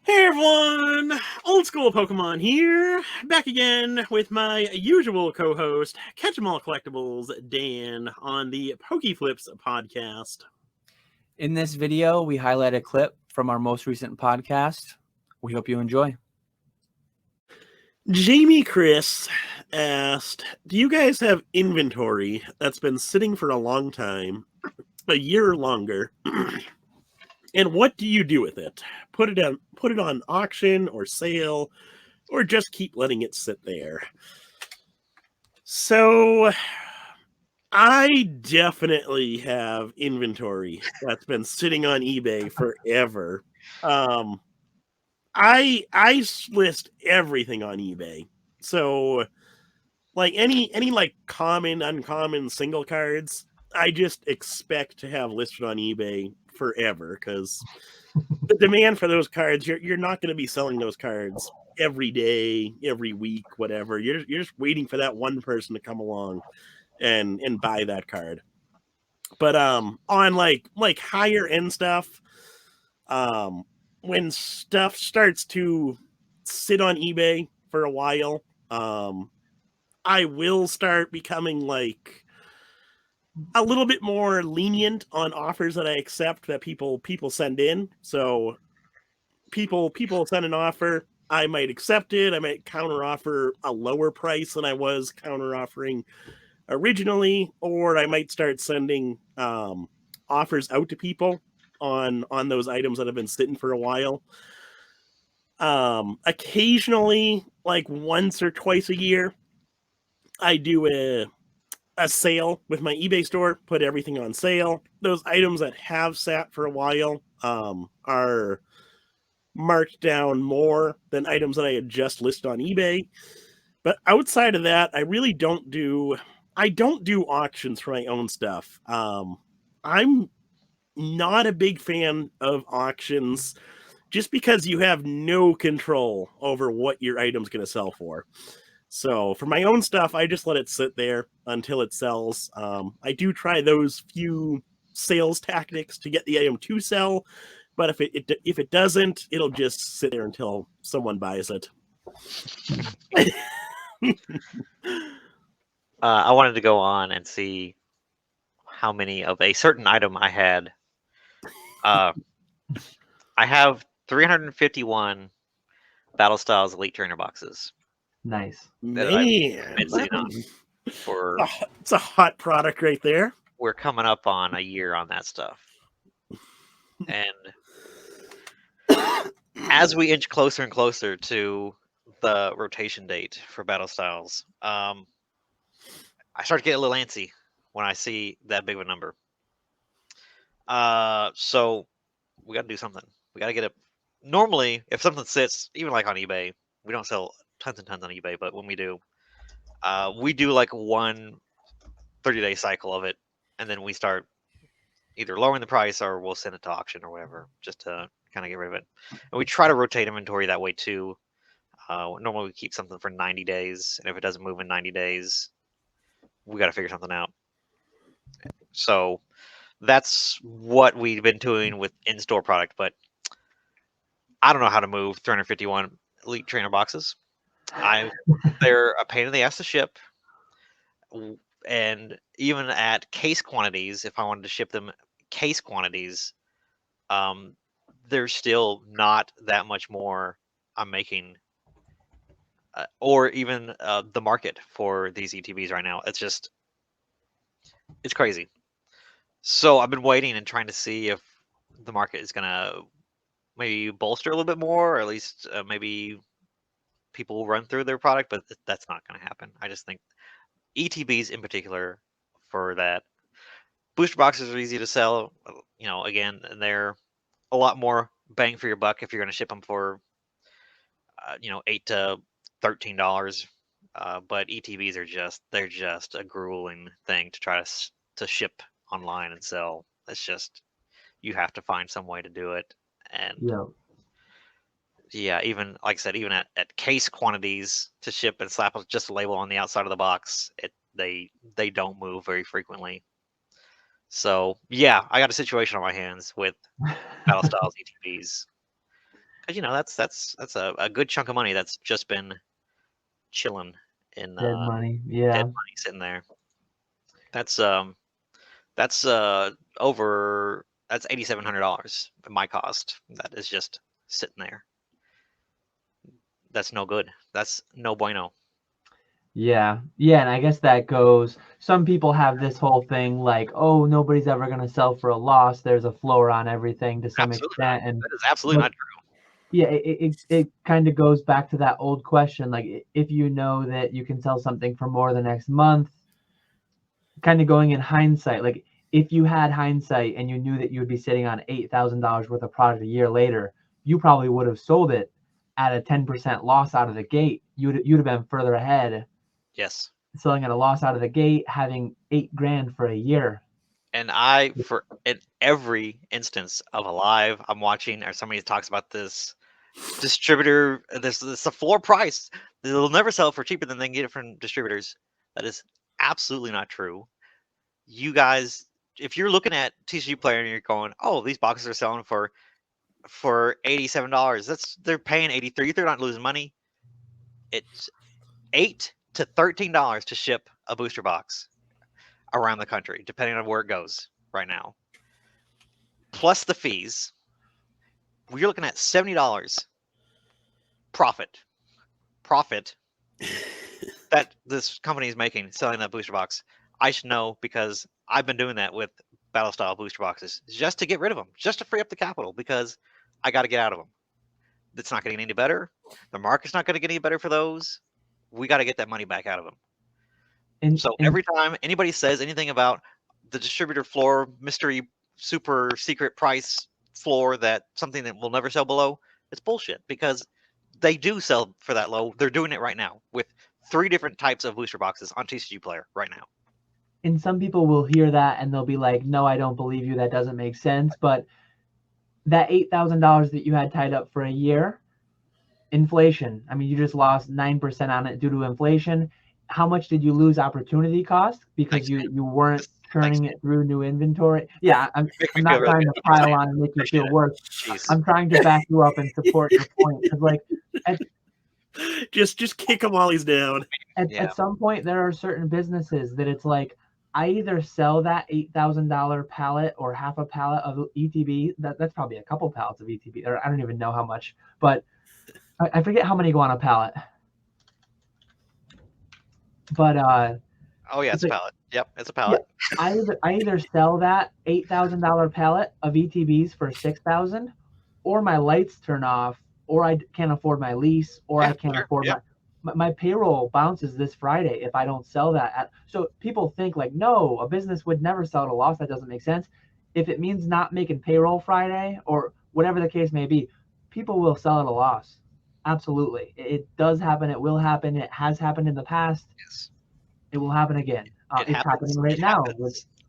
Hey everyone! Old School Pokemon here, back again with my usual co-host, Catch 'em All Collectibles, Dan, on the Pokeflips podcast. In this video, we highlight a clip from our most recent podcast. We hope you enjoy. Jamie Chris asked, do you guys have inventory that's been sitting for a long time, a year or longer, and what do you do with it? Put it on auction or sale, or just keep letting it sit there? So I definitely have inventory that's been sitting on eBay forever. I list everything on eBay. So like any like common, uncommon single cards, I just expect to have listed on eBay forever because the demand for those cards, you're not going to be selling those cards every day, every week, whatever. You're just waiting for that one person to come along and buy that card. But on like higher end stuff, when stuff starts to sit on eBay for a while, I will start becoming like a little bit more lenient on offers that I accept that people send in. So people send an offer, I might accept it. I might counter offer a lower price than I was counter offering originally, or I might start sending offers out to people on those items that have been sitting for a while. Occasionally, like once or twice a year, I do a sale with my eBay store, put everything on sale. Those items that have sat for a while are marked down more than items that I had just listed on eBay. But outside of that, I don't do auctions for my own stuff. I'm not a big fan of auctions just because you have no control over what your item's going to sell for. So for my own stuff, I just let it sit there until it sells. I do try those few sales tactics to get the item to sell, but if it doesn't, it'll just sit there until someone buys it. I wanted to go on and see how many of a certain item I had. I have 351 Battle Styles Elite Trainer boxes Nice. that I've Man, been sitting on for. it's a hot product right there. We're coming up on a year on that stuff, and as we inch closer and closer to the rotation date for Battle Styles, I start to get a little antsy when I see that big of a number. So we got to do something. We got to get it. Normally, if something sits, even like on eBay, we don't sell tons and tons on eBay, but when we do like one 30-day cycle of it, and then we start either lowering the price or we'll send it to auction or whatever, just to kind of get rid of it. And we try to rotate inventory that way too. Normally, we keep something for 90 days, and if it doesn't move in 90 days, we got to figure something out. So that's what we've been doing with in-store product, but I don't know how to move 351 Elite Trainer boxes. They're a pain in the ass to ship, and even at case quantities, if I wanted to ship them case quantities, there's still not that much more I'm making, or even the market for these ETBs right now. It's crazy. So I've been waiting and trying to see if the market is gonna maybe bolster a little bit more, or at least maybe people will run through their product, but that's not going to happen. I just think ETBs in particular, for that, booster boxes are easy to sell. Again, they're a lot more bang for your buck if you're going to ship them for $8 to $13. But ETBs are just a grueling thing to try to ship online and sell. It's just, you have to find some way to do it. And yeah, even like I said, even at case quantities to ship and slap just a label on the outside of the box, they don't move very frequently. So yeah, I got a situation on my hands with Battle Styles ETBs. Because that's a good chunk of money that's just been chilling in Dead money. dead Yeah. money sitting there. That's over that's $8,700 my cost. That is just sitting there. That's no good. That's no bueno. Yeah. Yeah. And I guess that goes, some people have this whole thing like, oh, nobody's ever going to sell for a loss. There's a floor on everything to some Absolutely not. extent. And That is absolutely not true. yeah, it kind of goes back to that old question. Like, if you know that you can sell something for more the next month, kind of going in hindsight, like if you had hindsight and you knew that you would be sitting on $8,000 worth of product a year later, you probably would have sold it at a 10% loss out of the gate. You'd have been further ahead. Yes. Selling at a loss out of the gate, having $8,000 for a year. And in every instance of a live I'm watching or somebody talks about this distributor, this a floor price. They'll never sell it for cheaper than they can get it from distributors. That is absolutely not true. You guys, if you're looking at TCG Player and you're going, oh, these boxes are selling for $87, they're paying 83. They're not losing money. It's $8 to $13 to ship a booster box around the country, depending on where it goes right now. Plus the fees, we're looking at $70 profit that this company is making selling that booster box. I should know because I've been doing that with battle style booster boxes just to get rid of them, just to free up the capital because I got to get out of them. It's not getting any better. The market's not going to get any better for those. We got to get that money back out of them. And Every time anybody says anything about the distributor floor mystery super secret price floor, that something that will never sell below, it's bullshit because they do sell for that low. They're doing it right now with 3 different types of booster boxes on TCG Player right now. And some people will hear that and they'll be like, no, I don't believe you. That doesn't make sense. But that $8,000 that you had tied up for a year, inflation. I mean, you just lost 9% on it due to inflation. How much did you lose opportunity cost because you weren't churning it through new inventory? Yeah, I'm not trying to pile on and make you feel worse. Jeez. I'm trying to back you up and support your point because, like, just kick him while he's down. At some point, there are certain businesses that it's like, I either sell that $8,000 pallet or half a pallet of ETB. That's probably a couple pallets of ETB, or I don't even know how much, but I forget how many go on a pallet. But oh yeah, it's a pallet. Yep, it's a pallet. Yeah, I either sell that $8,000 pallet of ETBs for $6,000, or my lights turn off, or I can't afford my lease, or I can't afford my payroll bounces this Friday if I don't sell that. So people think like, no, a business would never sell at a loss. That doesn't make sense. If it means not making payroll Friday or whatever the case may be, people will sell at a loss. Absolutely. It does happen. It will happen. It has happened in the past. Yes. It will happen again. It's happening right now.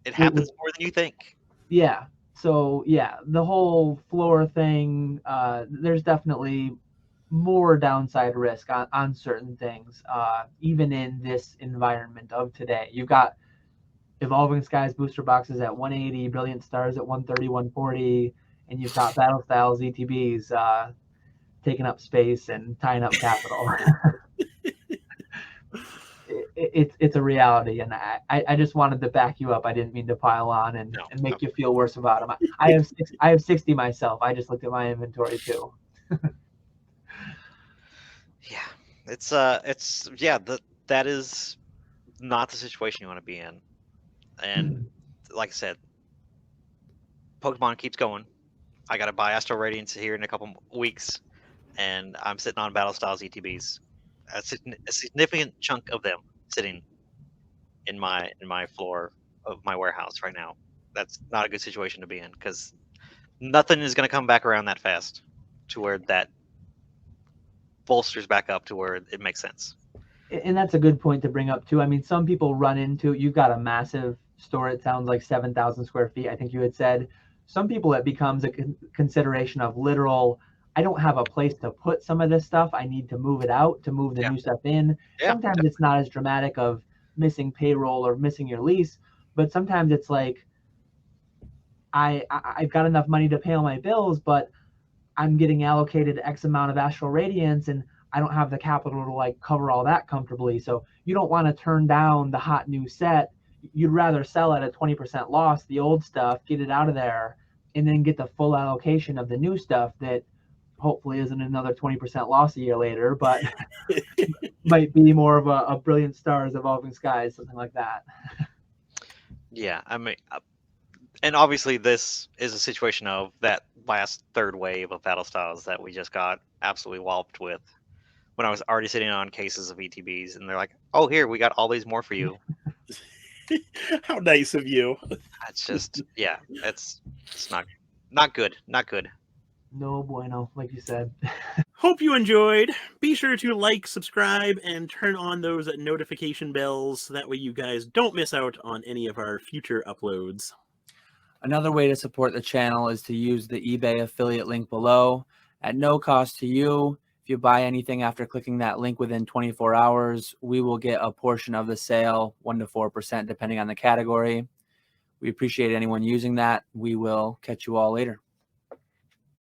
It happens more than you think. Yeah. So yeah, the whole floor thing, there's definitely more downside risk on certain things, even in this environment of today. You've got Evolving Skies booster boxes at 180, Brilliant Stars at 130, 140, and you've got Battle Styles ETBs taking up space and tying up capital. It's a reality, and I just wanted to back you up. I didn't mean to pile on and make you feel worse about them. I have 60 myself. I just looked at my inventory too. Yeah, that is not the situation you want to be in. And like I said, Pokemon keeps going. I got to buy Astro Radiance here in a couple weeks, and I'm sitting on Battle Styles ETBs. A significant chunk of them sitting in my floor of my warehouse right now. That's not a good situation to be in because nothing is going to come back around that fast to where that bolsters back up to where it makes sense. And that's a good point to bring up too. I mean, some people run into, you've got a massive store. It sounds like 7,000 square feet. I think you had said. Some people, it becomes a consideration of literal, I don't have a place to put some of this stuff. I need to move it out to move the new stuff in. Sometimes it's not as dramatic of missing payroll or missing your lease, but sometimes it's like, I've got enough money to pay all my bills, but I'm getting allocated X amount of Astral Radiance and I don't have the capital to like cover all that comfortably. So you don't want to turn down the hot new set. You'd rather sell at a 20% loss, the old stuff, get it out of there, and then get the full allocation of the new stuff that hopefully isn't another 20% loss a year later, but might be more of a Brilliant Stars, Evolving Skies, something like that. Yeah, I mean, and obviously this is a situation of that last third wave of battle styles that we just got absolutely walloped with. When I was already sitting on cases of ETBs, and they're like, "Oh, here we got all these more for you." How nice of you. It's just, yeah, it's not good, not good. No bueno, like you said. Hope you enjoyed. Be sure to like, subscribe, and turn on those notification bells. That way you guys don't miss out on any of our future uploads. Another way to support the channel is to use the eBay affiliate link below at no cost to you. If you buy anything after clicking that link within 24 hours, we will get a portion of the sale, 1 to 4%, depending on the category. We appreciate anyone using that. We will catch you all later.